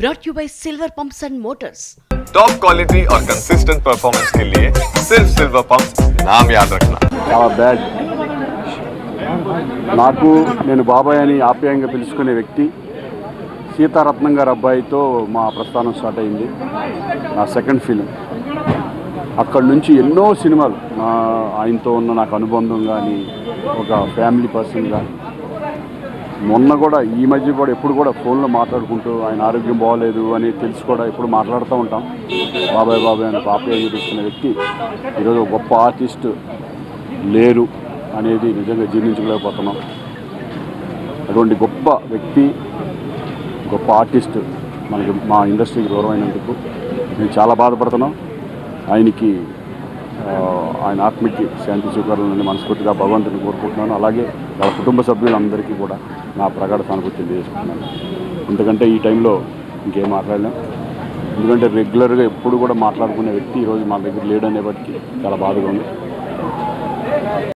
brought you by Silver Pumps and Motors. Top quality और consistent performance के लिए सिर्फ सिल्वर पंप्स नाम याद रखना। చాలా బ్యాడ్. నాకు నేను బాబాయ్ అని ఆప్యాయంగా పిలుచుకునే వ్యక్తి సీతారత్నం గారి అబ్బాయితో మా ప్రస్థానం స్టార్ట్ అయింది. నా సెకండ్ ఫిలిం. అక్కడి నుంచి ఎన్నో సినిమాలు ఆయనతో ఉన్న నాకు అనుబంధం కానీ ఒక ఫ్యామిలీ పర్సన్గా మొన్న కూడా ఈ మధ్య కూడా ఎప్పుడు కూడా ఫోన్లో మాట్లాడుకుంటూ ఆయన ఆరోగ్యం బాగోలేదు అని తెలిసి కూడా ఎప్పుడు మాట్లాడుతూ ఉంటాం. బాబాయ్ బాబాయ్ అని ఆప్యాయంగా పిలుచుకునే వ్యక్తి ఈరోజు గొప్ప ఆర్టిస్టు లేరు అనేది నిజంగా జీర్ణించుకోలేకపోతున్నాం. అటువంటి గొప్ప వ్యక్తి గొప్ప ఆర్టిస్ట్ మనకి మా ఇండస్ట్రీకి దూరం అయినందుకు మేము చాలా బాధపడుతున్నాం. ఆయనకి ఆయన ఆత్మకి శాంతి స్వీకారాలని మనస్ఫూర్తిగా భగవంతుని కోరుకుంటున్నాను. అలాగే వాళ్ళ కుటుంబ సభ్యులందరికీ కూడా నా ప్రగాఢ సానుభూతి తెలియజేసుకుంటున్నాను. ఎందుకంటే ఈ టైంలో ఇంకేం మాట్లాడలేం. ఎందుకంటే రెగ్యులర్గా ఎప్పుడు కూడా మాట్లాడుకునే వ్యక్తి ఈరోజు మా దగ్గర లేడనేప్పటికీ చాలా బాధగా ఉంది.